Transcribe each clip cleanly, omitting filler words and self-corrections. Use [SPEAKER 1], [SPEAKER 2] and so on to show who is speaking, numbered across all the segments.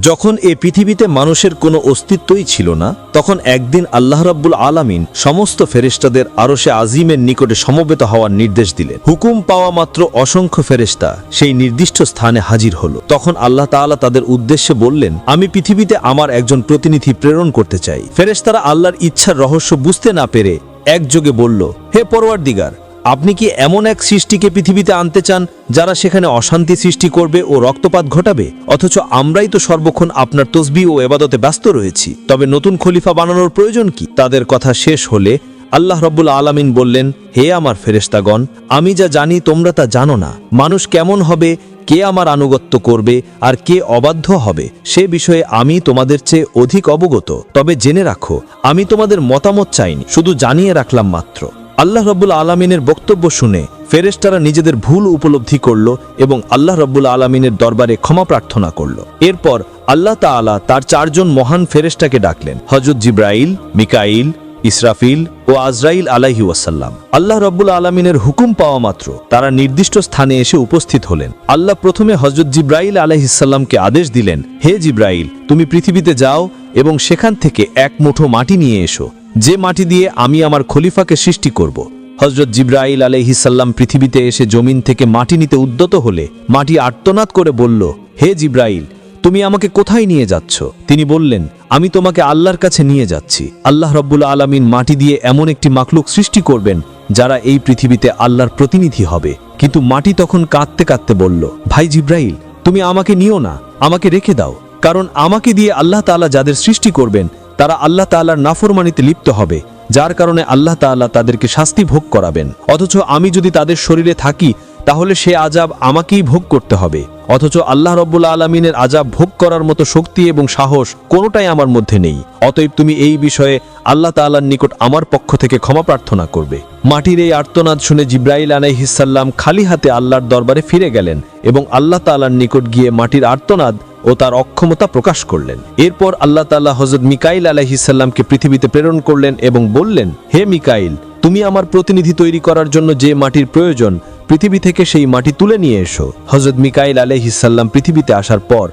[SPEAKER 1] যখন এই পৃথিবীতে মানুষের কোনো অস্তিত্বই ছিল না, তখন একদিন আল্লাহ রাব্বুল আলামিন সমস্ত ফেরেশতাদের আরশে আজিমের নিকটে সমবেত হওয়ার নির্দেশ দিলেন। হুকুম পাওয়া মাত্র অসংখ্য ফেরেশতা সেই নির্দিষ্ট স্থানে হাজির হলো। তখন আল্লাহ তাআলা তাদের উদ্দেশ্যে বললেন, আমি পৃথিবীতে আমার একজন প্রতিনিধি প্রেরণ করতে চাই। ফেরেশতারা আল্লাহর ইচ্ছার রহস্য বুঝতে না পেরে একযোগে বলল, হে পরওয়ারদিগার, আপনি কি এমন এক সৃষ্টিকে পৃথিবীতে আনতে চান যারা সেখানে অশান্তি সৃষ্টি করবে ও রক্তপাত ঘটাবে? অথচ আমরাই তো সর্বক্ষণ আপনার তসবিহ ও ইবাদতে ব্যস্ত রয়েছি। তবে নতুন খলিফা বানানোর প্রয়োজন কি? তাদের কথা শেষ হলে আল্লাহ রাব্বুল আলামিন বললেন, হে আমার ফেরেশতাগণ, আমি যা জানি তোমরা তা জানো না। মানুষ কেমন হবে, কে আমার আনুগত্য করবে আর কে অবাধ্য হবে, সে বিষয়ে আমি তোমাদের চেয়ে অধিক অবগত। তবে জেনে রাখো, আমি তোমাদের মতামত চাইনি, শুধু জানিয়ে রাখলাম মাত্র। আল্লাহ রাব্বুল আলামিনের বক্তব্য শুনে ফেরেশতারা নিজেদের ভুল উপলব্ধি করল এবং আল্লাহ রাব্বুল আলামিনের দরবারে ক্ষমা প্রার্থনা করল। এরপর আল্লাহ তাআলা তার চারজন মহান ফেরেশতাকে ডাকলেন, হযরত জিবরাইল, মিকাইল, ইসরাফিল ও আজরাইল আলাইহি ওয়াসাল্লাম। আল্লাহ রাব্বুল আলামিনের হুকুম পাওয়া মাত্র তারা নির্দিষ্ট স্থানে এসে উপস্থিত হলেন। আল্লাহ প্রথমে হযরত জিবরাইল আলাইহিস সালামকে আদেশ দিলেন, হে জিবরাইল, তুমি পৃথিবীতে যাও এবং সেখান থেকে এক মুঠো মাটি নিয়ে এসো, যে মাটি দিয়ে আমি আমার খলিফাকে সৃষ্টি করব। হযরত জিবরাইল আলাইহিস সালাম পৃথিবীতে এসে জমিন থেকে মাটি নিতে উদ্যত হলে মাটি আর্তনাদ করে বলল, হে জিবরাইল, তুমি আমাকে কোথায় নিয়ে যাচ্ছ? তিনি বললেন, আমি তোমাকে আল্লাহর কাছে নিয়ে যাচ্ছি। আল্লাহ রাব্বুল আলামিন মাটি দিয়ে এমন একটি মাখলুক সৃষ্টি করবেন যারা এই পৃথিবীতে আল্লাহর প্রতিনিধি হবে। কিন্তু মাটি তখন কাঁদতে কাঁদতে বলল, ভাই জিবরাইল, তুমি আমাকে নিও না, আমাকে রেখে দাও। কারণ আমাকে দিয়ে আল্লাহ তাআলা যাদের সৃষ্টি করবেন তারা আল্লাহ তাআলার নাফরমানিতে লিপ্ত হবে, যার কারণে আল্লাহ তাআলা তাদেরকে শাস্তি ভোগ করাবেন। অথচ আমি যদি তাদের শরীরে থাকি তাহলে সে আযাব আমাকেই ভোগ করতে হবে। অথচ আল্লাহ রাব্বুল আলামিনের আযাব ভোগ করার মতো শক্তি এবং সাহস কোনোটাই আমার মধ্যে নেই। অতএব তুমি এই বিষয়ে আল্লাহ তাআলার নিকট আমার পক্ষ থেকে ক্ষমা প্রার্থনা করবে। মাটির এই আর্তনাদ শুনে জিবরাইল আলাইহিস সালাম খালি হাতে আল্লাহর দরবারে ফিরে গেলেন এবং আল্লাহ তাআলার নিকট গিয়ে মাটির আর্তনাদ ও তার অক্ষমতা প্রকাশ করলেন। এরপর আল্লাহ তাআলা হযরত মিকাইল আলাইহিস সালামকে পৃথিবীতে প্রেরণ করলেন এবং বললেন, হে মিকাইল, তুমি আমার প্রতিনিধি তৈরি করার জন্য যে মাটির প্রয়োজন পৃথিবী থেকে সেই মাটি তুলে নিয়ে এসো। হযরত মিকাইল আলাইহিস সালাম পৃথিবীতে আসার পর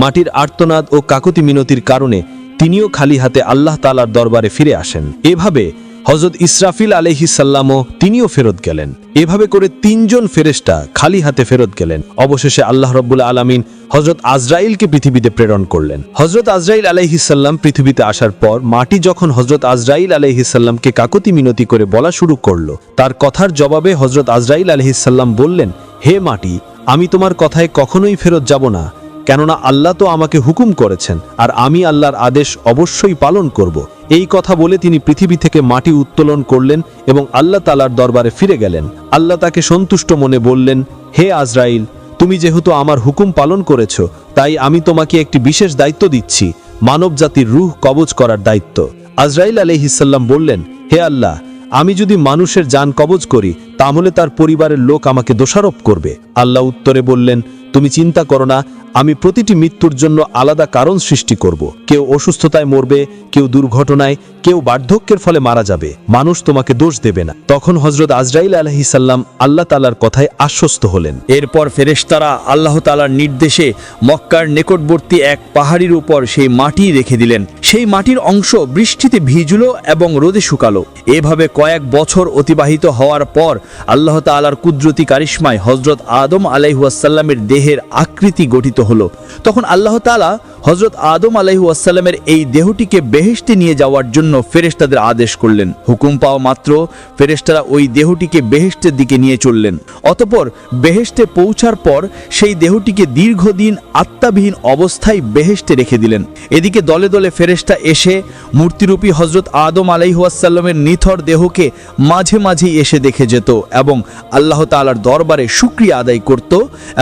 [SPEAKER 1] মাটির আর্তনাদ ও কাকুতি মিনতির কারণে তিনিও খালি হাতে আল্লাহ তাআলার দরবারে ফিরে আসেন। এভাবে হযরত ইসরাফিল আলাইহিস সালামও তিনিও ফেরত গেলেন। এভাবে করে তিনজন ফেরেশতা খালি হাতে ফেরত গেলেন। অবশেষে আল্লাহ রাব্বুল আলামিন হযরত আজরাইলকে পৃথিবীতে প্রেরণ করলেন। হযরত আজরাইল আলাইহিস সালাম পৃথিবীতে আসার পর মাটি যখন হযরত আজরাইল আলাইহিস সালামকে কাকুতি মিনতি করে বলা শুরু করলো, তার কথার জবাবে হযরত আজরাইল আলাইহিস সালাম বললেন, হে মাটি, আমি তোমার কথায় কখনোই ফেরত যাব না, কেননা আল্লাহ তো আমাকে হুকুম করেছেন আর আমি আল্লাহর আদেশ অবশ্যই পালন করব। এই কথা বলে তিনি পৃথিবী থেকে মাটি উত্তোলন করলেন এবং আল্লাহ তাআলার দরবারে ফিরে গেলেন। আল্লাহ তাকে সন্তুষ্ট মনে বললেন, হে আজরাইল, তুমি যেহেতু আমার হুকুম পালন করেছো, তাই আমি তোমাকে একটি বিশেষ দায়িত্ব দিচ্ছি, মানব জাতির রূহ কবজ করার দায়িত্ব। আজরাইল আলাইহিস সালাম বললেন, হে আল্লাহ, আমি যদি মানুষের জান কবজ করি তাহলে তার পরিবারের লোক আমাকে দোষারোপ করবে। আল্লাহ উত্তরে বললেন, তুমি চিন্তা করো না, আমি প্রতিটি মৃত্যুর জন্য আলাদা কারণ সৃষ্টি করব। কেউ অসুস্থতায় মরবে, কেউ দুর্ঘটনায়, কেউ বার্ধক্যের ফলে মারা যাবে। মানুষ তোমাকে দোষ দেবে না। তখন হযরত আজরাইল আলাইহিস সালাম আল্লাহ তাআলার কথায় আশ্বস্ত হলেন।
[SPEAKER 2] এরপর ফেরেশতারা আল্লাহ তাআলার নির্দেশে মক্কার নিকটবর্তী এক পাহাড়ির উপর সেই মাটি রেখে দিলেন। সেই মাটির অংশ বৃষ্টিতে ভিজলো এবং রোদে শুকালো। এভাবে কয়েক বছর অতিবাহিত হওয়ার পর আল্লাহ তাআলার কুদরতি কারিশমায় হযরত আদম আলাইহিস সালামের দেহের আকৃতি গঠিত হলো। তখন আল্লাহ তাআলা হযরত আদম আলাইহিস সালামের এই দেহটিকে বেহেশতে নিয়ে যাওয়ার জন্য ফেরেশতাদের আদেশ করলেন। হুকুম পাওয়া মাত্র ফেরেশতারা ওই দেহটিকে বেহেশতের দিকে নিয়ে চললেন। অতঃপর বেহেশতে পৌঁছার পর সেই দেহটিকে দীর্ঘদিন আত্মাবিহীন অবস্থায় বেহেশতে রেখে দিলেন। এদিকে দলে দলে ফেরেশতা এসে মূর্তিরূপী হযরত আদম আলাইহিস সালামের নিথর দেহকে মাঝে মাঝেই এসে দেখে যেত এবং আল্লাহ তাআলার দরবারে শুকরিয়া আদায় করত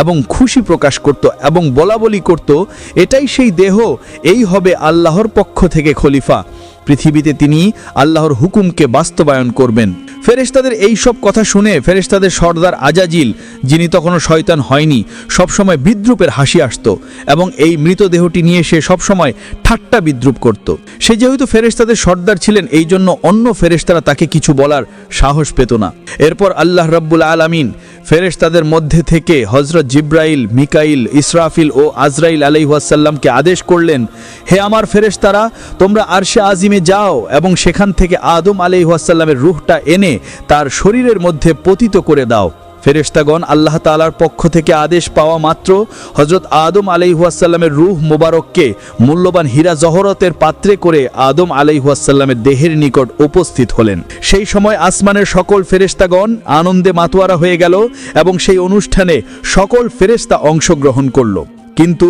[SPEAKER 2] এবং খুশি প্রকাশ করত এবং বলাবলি করত, এটাই সেই দেহ, এই হবে আল্লাহর পক্ষ থেকে খলিফা। পৃথিবীতে তিনি আল্লাহর হুকুমকে বাস্তবায়ন করবেন। ফেরেশতাদের এই সব কথা শুনে ফেরেশতাদের সর্দার আজাজিল, যিনি তখনও শয়তান হয়নি, সবসময় বিদ্রুপের হাসি আসত এবং এই মৃতদেহটি নিয়ে সে সবসময় ঠাট্টা বিদ্রুপ করত। সে যেহেতু ফেরেশতাদের সর্দার ছিলেন, এই জন্য অন্য ফেরেশতারা তাকে কিছু বলার সাহস পেত না। এরপর আল্লাহ রাব্বুল আলামিন ফেরেশতাদের মধ্যে থেকে হযরত জিব্রাইল, মিকাইল, ইসরাফিল ও আজরাইল আলাইহিসসালামকে আদেশ করলেন, হে আমার ফেরেশতারা, তোমরা আরশে আজিমে যাও এবং সেখান থেকে আদম আলাইহিসসালামের রূহটা এনে তার শরীরের মধ্যে পতিত করে দাও। ফেরেশতাগণ আল্লাহ তাআলার পক্ষ থেকে আদেশ পাওয়া মাত্র হযরত আদম আলাইহিসসালামের রূহ মোবারককে মূল্যবান হীরা জহরতের পাত্রে করে আদম আলাইহিসসালামের দেহের নিকট উপস্থিত হলেন। সেই সময় আসমানের সকল ফেরেশতাগণ আনন্দে মাতোয়ারা হয়ে গেল এবং সেই অনুষ্ঠানে সকল ফেরেশতা অংশগ্রহণ করল। কিন্তু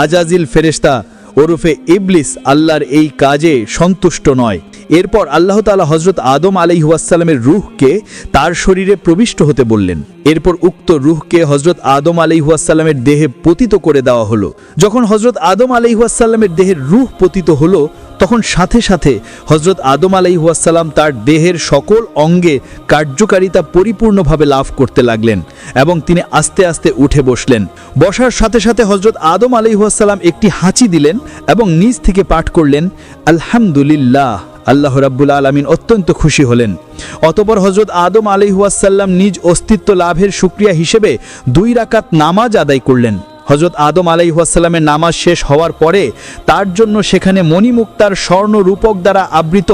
[SPEAKER 2] আজাজিল ফেরেশতা ওরফে ইবলিস আল্লাহর এই কাজে সন্তুষ্ট নয়। এরপর আল্লাহ তাআলা হযরত আদম আলাইহিসসালামের রূহকে তার শরীরে প্রবিষ্ট হতে বললেন। এরপর উক্ত রূহকে হযরত আদম আলাইহিসসালামের দেহে পতিত করে দেওয়া হলো। যখন হযরত আদম আলাইহিসসালামের দেহের রূহ পতিত হলো, তখন সাথে সাথে হযরত আদম আলাইহিসসালাম তার দেহের সকল অঙ্গে কার্যকারিতা পরিপূর্ণভাবে লাভ করতে লাগলেন এবং তিনি আস্তে আস্তে উঠে বসলেন। বসার সাথে সাথে হযরত আদম আলাইহিসসালাম একটি হাঁচি দিলেন এবং নিজ থেকে পাঠ করলেন, আলহামদুলিল্লাহ। আল্লাহ রাব্বুল আলামিন অত্যন্ত খুশি হলেন। অতঃপর হযরত আদম আলাইহিসসালাম নিজ অস্তিত্ব লাভের শুকরিয়া হিসেবে 2 রাকাত নামাজ আদায় করলেন। হযরত আদম আলাইহিসসালামের নামাজ শেষ হওয়ার পরে তার জন্য সেখানে মণিমুক্তার স্বর্ণ রূপক দ্বারা আবৃত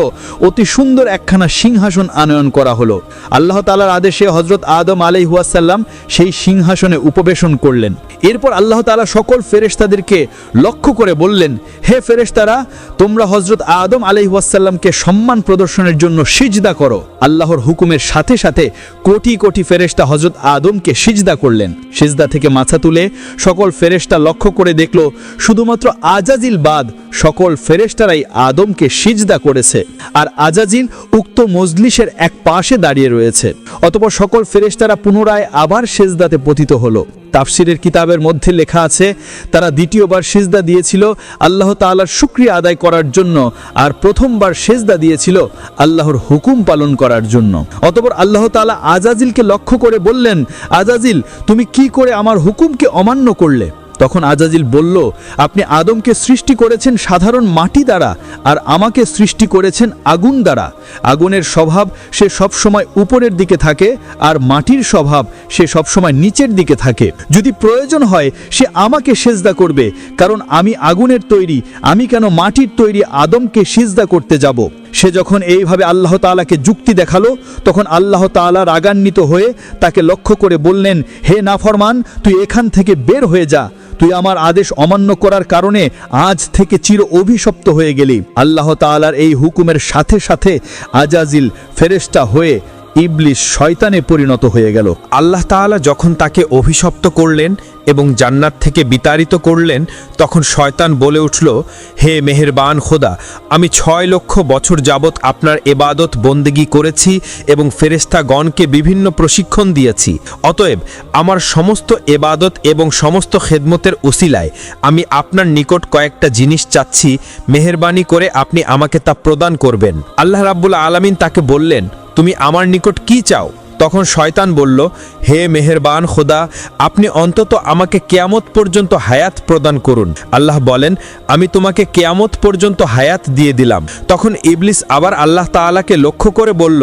[SPEAKER 2] অতি সুন্দর একখানা সিংহাসন আনয়ন করা হলো। আল্লাহ তাআলার আদেশে হযরত আদম আলাইহিসসালাম সেই সিংহাসনে উপবেশন করলেন। এরপর আল্লাহ তাআলা সকল ফেরেশতাদেরকে লক্ষ্য করে বললেন, হে ফেরেশতারা, তোমরা হযরত আদম আলাইহিসসালামকে সম্মান প্রদর্শনের জন্য সিজদা করো। আল্লাহর হুকুমের সাথে সাথে কোটি কোটি ফেরেশতা হযরত আদমকে সিজদা করলেন। সিজদা থেকে মাথা তুলে সকল ফেরেশতা লক্ষ্য করে দেখল, শুধুমাত্র আজাজিল বাদ সকল ফেরেশতারাই আদমকে সিজদা করেছে, আর আজাজিল উক্ত মজলিসের এক পাশে দাঁড়িয়ে রয়েছে। অতঃপর সকল ফেরেশতারা পুনরায় আবার সিজদাতে পতিত হলো। তাফসিরের কিতাবের মধ্যে লেখা আছে, তারা দ্বিতীয়বার সিজদা দিয়েছিল আল্লাহ তাআলার শুকরিয়া আদায় করার জন্য, আর প্রথমবার সিজদা দিয়েছিল আল্লাহর হুকুম পালন করার জন্য। অতঃপর আল্লাহ তাআলা আজাজিলকে লক্ষ্য করে বললেন, আজাজিল, তুমি কি করে আমার হুকুমকে অমান্য করলে? তখন আজাজিল বলল, আপনি আদমকে সৃষ্টি করেছেন সাধারণ মাটি দ্বারা, আর আমাকে সৃষ্টি করেছেন আগুন দ্বারা। আগুনের স্বভাব সে সবসময় উপরের দিকে থাকে, আর মাটির স্বভাব সে সবসময় নিচের দিকে থাকে। যদি প্রয়োজন হয় সে আমাকে সিজদা করবে, কারণ আমি আগুনের তৈরি, আমি কেন মাটির তৈরি আদমকে সিজদা করতে যাব? সে যখন এইভাবে আল্লাহ তাআলাকে যুক্তি দেখালো, তখন আল্লাহ তাআলা রাগান্বিত হয়ে তাকে লক্ষ্য করে বললেন, হে নাফরমান, তুই এখান থেকে বের হয়ে যা। তুই আমার আদেশ অমান্য করার কারণে আজ থেকে চির অভিশপ্ত হয়ে গেলি। আল্লাহ তাআলার এই হুকুমের সাথে সাথে আজাজিল ফেরেশতা হয়ে ইবলিস শয়তানে পরিণত হয়ে গেল।
[SPEAKER 3] আল্লাহ তাআলা যখন তাকে অভিশপ্ত করলেন এবং জান্নাত থেকে বিতাড়িত করলেন, তখন শয়তান বলে উঠল, হে মেহেরবান খোদা, আমি 6 লক্ষ বছর যাবৎ আপনার ইবাদত বন্দেগী করেছি এবং ফেরেশতাগণকে বিভিন্ন প্রশিক্ষণ দিয়েছি। অতএব আমার সমস্ত ইবাদত এবং সমস্ত খেদমতের উসিলায় আমি আপনার নিকট কয়েকটা জিনিস চাচ্ছি, মেহেরবানি করে আপনি আমাকে তা প্রদান করবেন। আল্লাহ রাব্বুল আলামিন তাকে বললেন, তুমি আমার নিকট কি চাও? তখন শয়তান বলল, হে মেহেরবান খোদা, আপনি অন্তত আমাকে কিয়ামত পর্যন্ত হায়াত প্রদান করুন। আল্লাহ বলেন, আমি তোমাকে কিয়ামত পর্যন্ত হায়াত দিয়ে দিলাম। তখন ইবলিস আবার আল্লাহ তাআলাকে লক্ষ্য করে বলল,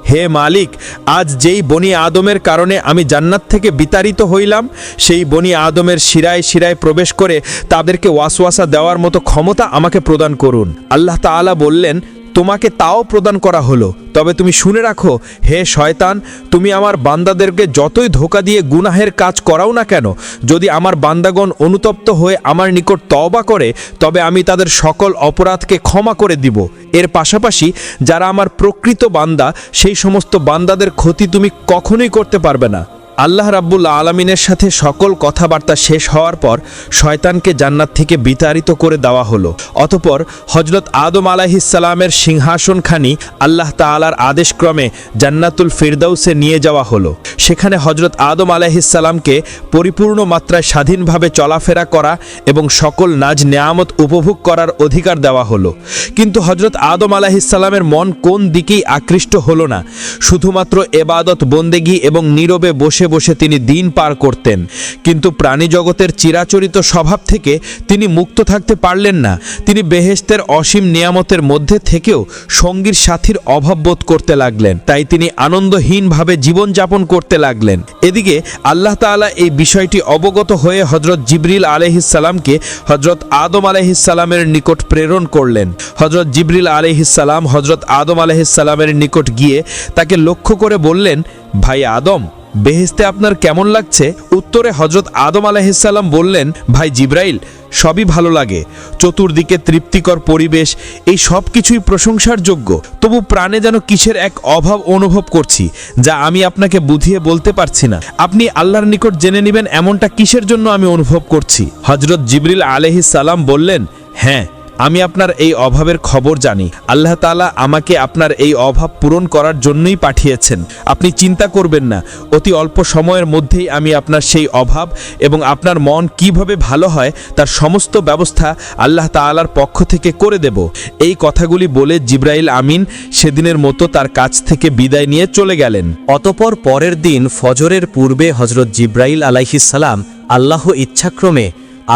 [SPEAKER 3] হে মালিক, আজ যেই বনি আদমের কারণে আমি জান্নাত থেকে বিতাড়িত হইলাম, সেই বনি আদমের শিরায় শিরায় প্রবেশ করে তাদেরকে ওয়াসওয়াসা দেওয়ার মতো ক্ষমতা আমাকে প্রদান করুন। আল্লাহ তাআলা বললেন, তোমাকে তাও প্রদান করা হলো, তবে তুমি শুনে রাখো, হে শয়তান, তুমি আমার বান্দাদেরকে যতই ধোঁকা দিয়ে গুনাহের কাজ করাও না কেন, যদি আমার বান্দাগণ অনুতপ্ত হয়ে আমার নিকট তওবা করে, তবে আমি তাদের সকল অপরাধকে ক্ষমা করে দিব। এর পাশাপাশি যারা আমার প্রকৃত বান্দা, সেই সমস্ত বান্দাদের ক্ষতি তুমি কখনোই করতে পারবে না। আল্লাহ রাব্বুল আলামিনের সাথে সকল কথাবার্তা শেষ হওয়ার পর শয়তানকে জান্নাত থেকে বিতাড়িত করে দেওয়া হলো। অতঃপর হজরত আদম আলাইহিসসালামের সিংহাসনখানি আল্লাহ তাআলার আদেশক্রমে জান্নাতুল ফিরদাউসে নিয়ে যাওয়া হলো। সেখানে হজরত আদম আলাইহিসসালামকে পরিপূর্ণ মাত্রায় স্বাধীনভাবে চলাফেরা করা এবং সকল নাজ নেয়ামত উপভোগ করার অধিকার দেওয়া হলো। কিন্তু হজরত আদম আলাইহিসসালামের মন কোন দিকেই আকৃষ্ট হলো না। শুধুমাত্র এবাদত বন্দেগী এবং নীরবে বসে বসে তিনি দিন পার করতেন। কিন্তু প্রাণী জগতের চিরাচরিত স্বভাব থেকে তিনি মুক্ত থাকতে পারলেন না। তিনি বেহেশতের অসীম নিয়ামতের মধ্যে থেকেও সঙ্গীর সাথীর অভাব বোধ করতে লাগলেন। তাই তিনি আনন্দহীনভাবে জীবনযাপন করতে লাগলেন। এদিকে আল্লাহ তাআলা এই বিষয়টি অবগত হয়ে হজরত জিবরিল আলাইহিসসালামকে হজরত আদম আলাইহিসসালামের নিকট প্রেরণ করলেন। হজরত জিবরিল আলাইহিসসালাম হজরত আদম আলাইহিসসালামের নিকট গিয়ে তাকে লক্ষ্য করে বললেন, ভাই আদম, বেহেশতে আপনার কেমন লাগছে? উত্তরে হজরত আদম আলাইহিসসালাম বললেন, ভাই জিবরাইল, সবই ভালো লাগে। চতুর্দিকে তৃপ্তিকর পরিবেশ, এই সব কিছুই প্রশংসার যোগ্য। তবু প্রাণে যেন কিসের এক অভাব অনুভব করছি, যা আমি আপনাকে বুঝিয়ে বলতে পারছি না। আপনি আল্লাহর নিকট জেনে নেবেন এমনটা কিসের জন্য আমি অনুভব করছি। হজরত জিবরিল আলাইহিসসালাম বললেন, হ্যাঁ, আমি আপনার এই অভাবের খবর জানি। আল্লাহ তাআলা আমাকে আপনার এই অভাব পূরণ করার জন্যই পাঠিয়েছেন। আপনি চিন্তা করবেন না, অতি অল্প সময়ের মধ্যেই আমি আপনার সেই অভাব এবং আপনার মন কিভাবে ভালো হয় তার সমস্ত ব্যবস্থা আল্লাহ তাআলার পক্ষ থেকে করে দেব। এই কথাগুলি বলে জিবরাইল আমিন সেদিনের মতো তার কাছ থেকে বিদায় নিয়ে চলে গেলেন।
[SPEAKER 1] অতপর পরের দিন ফজরের পূর্বে হজরত জিবরাইল আলাইহিসসালাম আল্লাহ ইচ্ছাক্রমে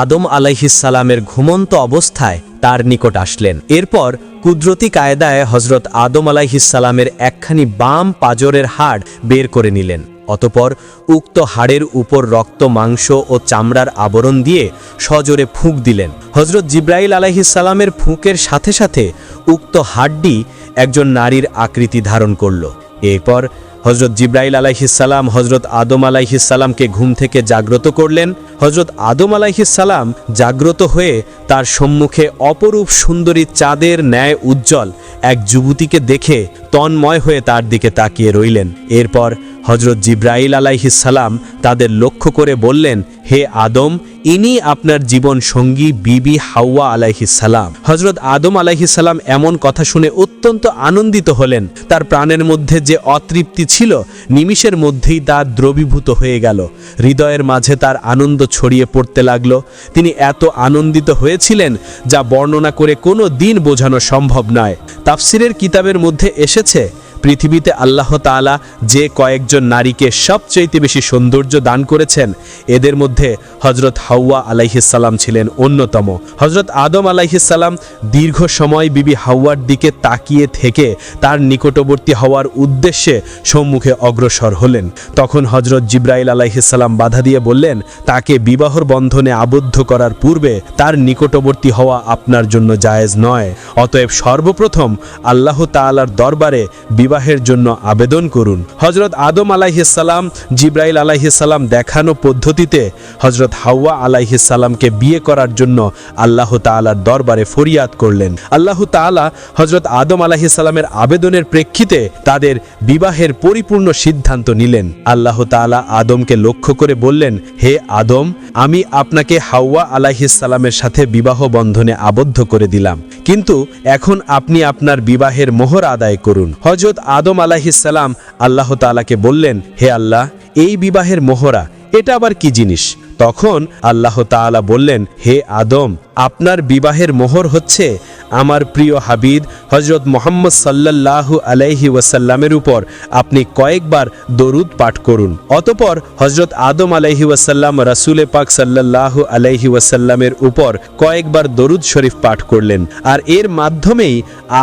[SPEAKER 1] আদম আলাইহিসসালামের ঘুমন্ত অবস্থায় তার নিকট আসলেন। এরপর কুদরতি কায়দায় হজরত আদম আলাইহিসসালামের একখানি বাম পাজরের হাড় বের করে নিলেন। অতপর উক্ত হাড়ের উপর রক্ত, মাংস ও চামড়ার আবরণ দিয়ে সজোরে ফুঁক দিলেন। হজরত জিবরাইল আলাইহিসসালামের ফুঁকের সাথে সাথে উক্ত হাড়টি একজন নারীর আকৃতি ধারণ করল। এরপর হজরত জিবরাইল আলাইহিসসালাম হজরত আদম আলাইহিসসালামকে ঘুম থেকে জাগ্রত করলেন। হজরত আদম আলাইহিসসালাম জাগ্রত হয়ে তার সম্মুখে অপরূপ সুন্দরী চাঁদের ন্যায় উজ্জ্বল এক যুবতীকে দেখে তন্ময় হয়ে তার দিকে তাকিয়ে রইলেন। এরপর হজরত জিবরাইল আলাইহিসসালাম তাদের লক্ষ্য করে বললেন, হে আদম, ইনি আপনার জীবন সঙ্গী বিবি হাওয়া আলাইহিসসালাম। হজরত আদম আলাইহিসসালাম এমন কথা শুনে অত্যন্ত আনন্দিত হলেন। তার প্রাণের মধ্যে যে অতৃপ্তি ছিল নিমিষের মধ্যেই তা দ্রবীভূত হয়ে গেল। হৃদয়ের মাঝে তার আনন্দ ছড়িয়ে পড়তে লাগলো। তিনি এত আনন্দিত হয়েছিলেন যা বর্ণনা করে কোনো দিন বোঝানো সম্ভব নয়। তাফসিরের কিতাবের মধ্যে এসেছে, পৃথিবীতে আল্লাহ তাআলা যে কয়েকজন নারীকে সবচেয়ে বেশি সৌন্দর্য দান করেছেন, এদের মধ্যে হজরত হাওয়া আলাইহিসসালাম ছিলেন অন্যতম। হজরত আদম আলাইহিসসালাম দীর্ঘ সময় বিবি হাওয়ার দিকে তাকিয়ে থেকে তার নিকটবর্তী হওয়ার উদ্দেশ্যে সম্মুখে অগ্রসর হলেন। তখন হজরত জিবরাইল আলাইহিসসালাম বাধা দিয়ে বললেন, তাকে বিবাহর বন্ধনে আবদ্ধ করার পূর্বে তার নিকটবর্তী হওয়া আপনার জন্য জায়েজ নয়। অতএব সর্বপ্রথম আল্লাহ তাআলার দরবারে বিবাহের জন্য আবেদন করুন। হজরত আদম আলাইহিসসালাম জিবরাইল আলাইহিসসালাম দেখানো পদ্ধতিতে হজরত হাওয়া আলাইহিসসালামকে বিয়ে করার জন্য আল্লাহ তাআলার দরবারে ফরিয়াদ করলেন। আল্লাহ তাআলা হজরত আদম আলাইহিসসালামের আবেদনের প্রেক্ষিতে তাদের বিবাহের পরিপূর্ণ সিদ্ধান্ত নিলেন। আল্লাহ তাআলা আদমকে লক্ষ্য করে বললেন, হে আদম, আমি আপনাকে হাওয়া আলাইহিসসালামের সাথে বিবাহ বন্ধনে আবদ্ধ করে দিলাম, কিন্তু এখন আপনি আপনার বিবাহের মোহর আদায় করুন। হজরত আদম আলাইহিসসালাম আল্লাহ তাআলাকে বললেন, হে আল্লাহ, এই বিবাহের মোহরা এটা আবার কি জিনিস? তখন আল্লাহ তাআলা বললেন, হে আদম, আপনার বিবাহের মোহর হচ্ছে আমার প্রিয় হাবিব হজরত মুহাম্মদ সাল্লাল্লাহু আলাইহি ওয়াসাল্লামের উপর আপনি কয়েকবার দরুদ পাঠ করুন। অতঃপর হজরত আদম আলাইহি ওয়াসাল্লাম রাসূলে পাক সাল্লাল্লাহু আলাইহি ওয়াসাল্লামের উপর কয়েকবার দরুদ শরীফ পাঠ করলেন। আর এর মাধ্যমেই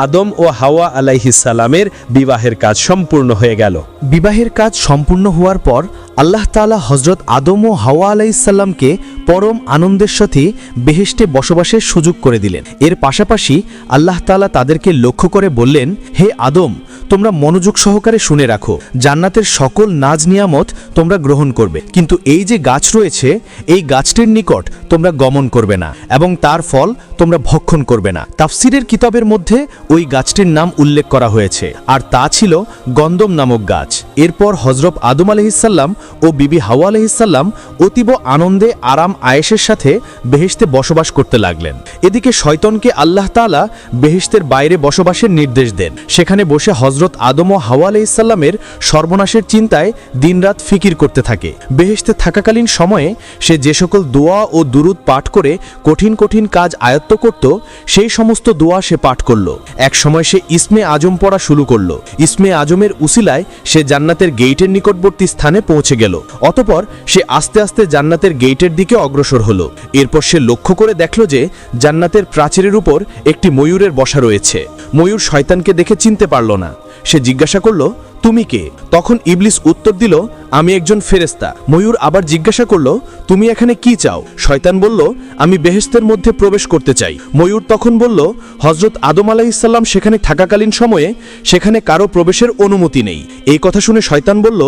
[SPEAKER 1] আদম ও হাওয়া আলাইহিস সালামের বিবাহের কাজ সম্পূর্ণ হয়ে গেল।
[SPEAKER 2] বিবাহের কাজ সম্পূর্ণ হওয়ার পর আল্লাহ তাআলা হজরত আদম ও হাওয়া আলাইহিসসালামকে পরম আনন্দের সাথে বেহেশতে বসবাসের সুযোগ করে দিলেন। এর পাশাপাশি আল্লাহ তাআলা তাদেরকে লক্ষ্য করে বললেন, হে আদম,
[SPEAKER 4] তোমরা মনোযোগ সহকারে শুনে রাখো, জান্নাতের সকল নাজ নিয়ামত তোমরা গ্রহণ করবে, কিন্তু এই যে গাছ রয়েছে এই গাছটির নিকট তোমরা গমন করবে না এবং তার ফল তোমরা ভক্ষণ করবে না। তাফসিরের কিতাবের মধ্যে ওই গাছটির নাম উল্লেখ করা হয়েছে, আর তা ছিল গন্ধম নামক গাছ। এরপর হযরত আদম আলাইহিসসালাম ও বিবি হাওয়া আলাইহিসসালাম অতীব আনন্দে আরাম আয়েশের সাথে বেহেশতে বসবাস করতে লাগলেন। এদিকে শয়তানকে আল্লাহ তাআলা বেহেশতের বাইরে বসবাসের নির্দেশ দেন। সেখানে বসে হযরত আদম ও হাওয়া আলাইহিসসালামের সর্বনাশের চিন্তায় দিনরাত ফিকির করতে থাকে। বেহেশতে থাকাকালীন সময়ে সে যে সকল দোয়া ও দুরুদ পাঠ করে কঠিন কঠিন কাজ আয়ত্ত করত, সেই সমস্ত দোয়া সে পাঠ করল। এক সময় সে ইসমে আজম পড়া শুরু করল। ইসমে আজমের উসিলায় সে জান্নাতের গেইটের নিকটবর্তী স্থানে পৌঁছে গেল। অতঃপর সে আস্তে আস্তে জান্নাতের গেইটের দিকে অগ্রসর হলো। এরপর সে লক্ষ্য করে দেখল যে জান্নাতের প্রাচীরের উপর একটি ময়ূরের বসা রয়েছে। ময়ূর শয়তানকে দেখে চিনতে পারল না। সে জিজ্ঞাসা করল, তুমি কে? তখন ইবলিস উত্তর দিল, আমি একজন ফেরেশতা। ময়ূর আবার জিজ্ঞাসা করল, তুমি এখানে কি চাও? শয়তান বলল, আমি বেহেশতের মধ্যে প্রবেশ করতে চাই। ময়ূর তখন বলল, হযরত আদম আলাইহিসসালাম সেখানে থাকাকালীন সময়ে সেখানে কারো প্রবেশের অনুমতি নেই। এই কথা শুনে শয়তান বলল,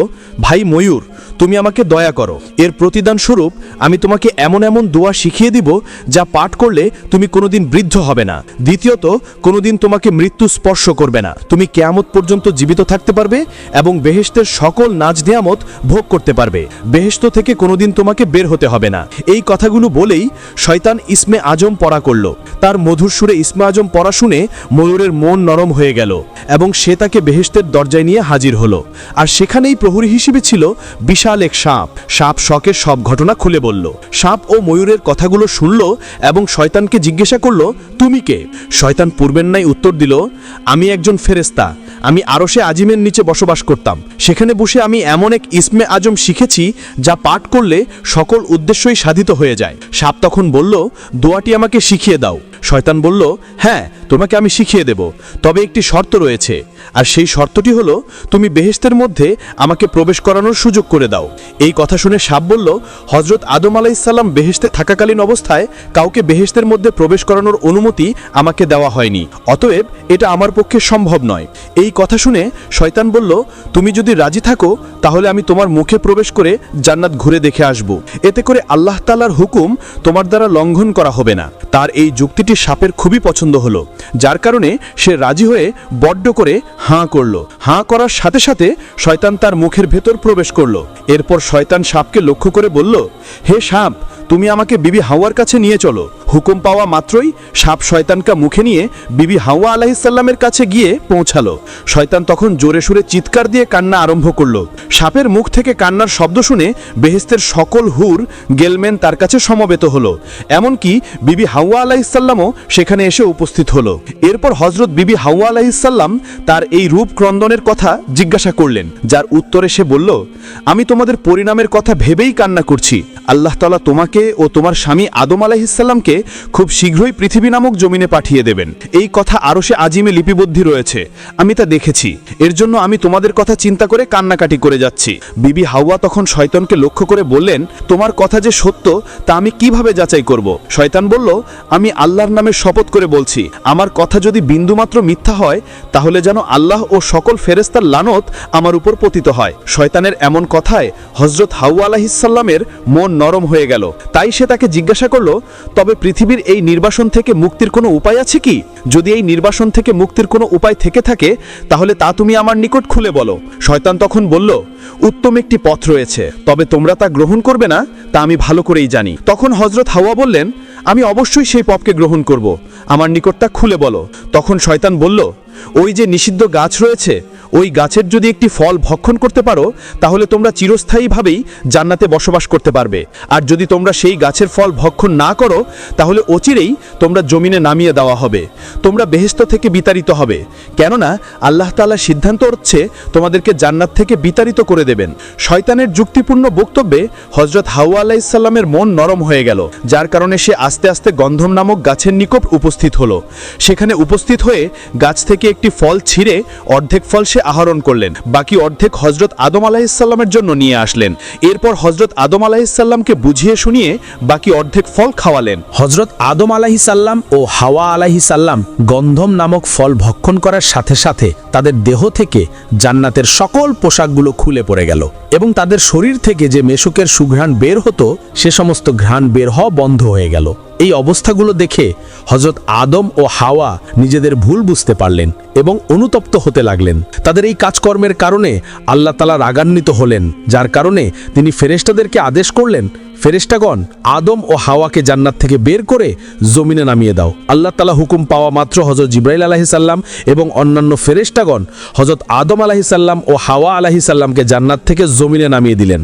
[SPEAKER 4] ভাই ময়ূর, তুমি আমাকে দয়া করো। এর প্রতিদান স্বরূপ আমি তোমাকে এমন এমন দোয়া শিখিয়ে দিব যা পাঠ করলে তুমি কোনোদিন বৃদ্ধ হবে না। দ্বিতীয়ত, কোনোদিন তোমাকে মৃত্যু স্পর্শ করবে না। তুমি কিয়ামত পর্যন্ত জীবিত থাকতে পারবে এবং বেহেশতের সকল নাজ নিয়ামত ভোগ করতে পারবে। বেহেশত থেকে কোনোদিন তোমাকে বের হতে হবে না। এই কথাগুলো বলেই শয়তান ইসমে আজম পড়া করল। তার মধুর সুরে ইসমে আজম পড়া শুনে ময়ূরের মন নরম হয়ে গেল এবং সে তাকে বেহেশতের দরজায় নিয়ে হাজির হলো। আর সেখানেই প্রহরী হিসেবে ছিল বিশাল এক সাপ। সাপ শখের সব ঘটনা খুলে বলল। সাপ ও ময়ূরের কথাগুলো শুনল এবং শয়তানকে জিজ্ঞাসা করল, তুমি কে? শয়তান পূর্বের ন্যায় উত্তর দিল, আমি একজন ফেরেশতা। আমি আরশে আজিমের নিচে বসবাস করতাম। সেখানে বসে আমি এমন এক ইসমে আজম শিখেছি যা পাঠ করলে সকল উদ্দেশ্যই সাধিত হয়ে যায়। সাপ তখন বলল, দোয়াটি আমাকে শিখিয়ে দাও। শয়তান বলল, হ্যাঁ, তোমাকে আমি শিখিয়ে দেব, তবে একটি শর্ত রয়েছে, আর সেই শর্তটি হলো তুমি বেহেশতের মধ্যে আমাকে প্রবেশ করানোর সুযোগ করে দাও। এই কথা শুনে সাপ বলল, হযরত আদম আলাইহিসসালাম বেহেশতে থাকাকালীন অবস্থায় কাউকে বেহেশতের মধ্যে প্রবেশ করানোর অনুমতি আমাকে দেওয়া হয়নি, অতএব এটা আমার পক্ষে সম্ভব নয়। এই কথা শুনে শয়তান বলল, তুমি যদি রাজি থাকো তাহলে আমি তোমার মুখে প্রবেশ করে জান্নাত ঘুরে দেখে আসব। এতে করে আল্লাহ তাআলার হুকুম তোমার দ্বারা লঙ্ঘন করা হবে না। তার এই যুক্তিটি সাপের খুবই পছন্দ হলো, যার কারণে সে রাজি হয়ে বড্ড করে হাঁ করল। হাঁ করার সাথে সাথে শয়তান তার মুখের ভেতর প্রবেশ করল। এরপর শয়তান সাপকে লক্ষ্য করে বলল, হে সাপ, তুমি আমাকে বিবি হাওয়ার কাছে নিয়ে চলো। হুকুম পাওয়া মাত্রই সাপ শয়তানকে মুখে নিয়ে বিবি হাওয়া আলাইহিসসালামের কাছে গিয়ে পৌঁছালো। শয়তান তখন জোরে সুরে চিৎকার দিয়ে কান্না আরম্ভ করল। সাপের মুখ থেকে কান্নার শব্দ শুনে বেহেশতের সকল হুর গেলমেন তার কাছে সমবেত হলো। এমনকি বিবি হাওয়া আলাইহিসসালামও সেখানে এসে উপস্থিত হলো। এরপর হযরত বিবি হাওয়া আলাইহিসসালাম তার এই রূপ ক্রন্দনের কথা জিজ্ঞাসা করলেন, যার উত্তরে সে বলল, আমি তোমাদের পরিণামের কথা ভেবেই কান্না করছি। আল্লাহ তাআলা তোমাকে ও তোমার স্বামী আদম আলাইহিসসালামকে খুব শীঘ্রই পৃথিবী নামক জমিনে পাঠিয়ে দেবেন। এই কথা আরশে আজিমে লিপিবদ্ধ রয়েছে, আমি তা দেখেছি। এর জন্য আমি তোমাদের কথা চিন্তা করে কান্নাকাটি করে যাচ্ছি। বিবি হাওয়া তখন শয়তানকে লক্ষ্য করে বললেন, তোমার কথা যে সত্য তা আমি কিভাবে যাচাই করব? শয়তান বলল, আমি আল্লাহর নামে শপথ করে বলছি, আমার কথা যদি বিন্দুমাত্র মিথ্যা হয় তাহলে যেন আল্লাহ ও সকল ফেরেশতার লানত আমার উপর পতিত হয়। শয়তানের এমন কথায় হযরত হাওয়া আলাইহিসসালামের মন নরম হয়ে গেল। তাই সে তাকে জিজ্ঞাসা করল, তবে পৃথিবীর এই নির্বাসন থেকে মুক্তির কোনো উপায় আছে কি? যদি এই নির্বাসন থেকে মুক্তির কোনো উপায় থেকে থাকে তাহলে তা তুমি আমার নিকট খুলে বলো। শয়তান তখন বলল, উত্তম একটি পথ রয়েছে, তবে তোমরা তা গ্রহণ করবে না তা আমি ভালো করেই জানি। তখন হযরত হাওয়া বললেন, আমি অবশ্যই সেই পথকে গ্রহণ করব, আমার নিকট তা খুলে বলো। তখন শয়তান বলল, ওই যে নিষিদ্ধ গাছ রয়েছে ওই গাছের যদি একটি ফল ভক্ষণ করতে পারো তাহলে তোমরা চিরস্থায়ীভাবেই জান্নাতে বসবাস করতে পারবে, আর যদি তোমরা সেই গাছের ফল ভক্ষণ না করো তাহলে অচিরেই তোমরা জমিনে নামিয়ে দেওয়া হবে, তোমরা বেহেশত থেকে বিতাড়িত হবে। কেননা আল্লাহ তাআলা সিদ্ধান্ত হচ্ছে তোমাদেরকে জান্নাত থেকে বিতাড়িত করে দেবেন। শয়তানের যুক্তিপূর্ণ বক্তব্যে হযরত হাওয়া আলাইহিসসালামের মন নরম হয়ে গেল, যার কারণে সে আস্তে আস্তে গন্ধম নামক গাছের নিকট উপস্থিত হলো। সেখানে উপস্থিত হয়ে গাছ থেকে
[SPEAKER 5] থেকে একটি ফল ছিঁড়ে অর্ধেক ফল সে আহরণ করলেন, বাকি অর্ধেক হজরত আদম আলাইহিসসালামের জন্য নিয়ে আসলেন। এরপর হজরত আদম আলাইহিসসালামকে বুঝিয়ে শুনিয়ে বাকি অর্ধেক ফল খাওয়ালেন।
[SPEAKER 3] হজরত আদম আলাহিসাল্লাম ও হাওয়া আলাহিসাল্লাম গন্ধম নামক ফল ভক্ষণ করার সাথে সাথে তাদের দেহ থেকে জান্নাতের সকল পোশাকগুলো খুলে পড়ে গেল এবং তাদের শরীর থেকে যে মেশকের সুঘ্রাণ বের হতো সে সমস্ত ঘ্রাণ বের হওয়া বন্ধ হয়ে গেল। এই অবস্থাগুলো দেখে হজরত আদম ও হাওয়া নিজেদের ভুল বুঝতে পারলেন এবং অনুতপ্ত হতে লাগলেন। তাদের এই কাজকর্মের কারণে আল্লাহ তাআলা রাগান্বিত হলেন, যার কারণে তিনি ফেরেশতাদেরকে আদেশ করলেন, ফেরেশতাগণ, আদম ও হাওয়াকে জান্নাত থেকে বের করে জমিনে নামিয়ে দাও। আল্লাহ তাআলা হুকুম পাওয়া মাত্র হযরত জিবরাইল আলাইহিসসালাম এবং অন্যান্য ফেরেশতাগণ হযরত আদম আলাইহিসসালাম ও হাওয়া আলাইহিসসালামকে জান্নাত থেকে জমিনে নামিয়ে দিলেন।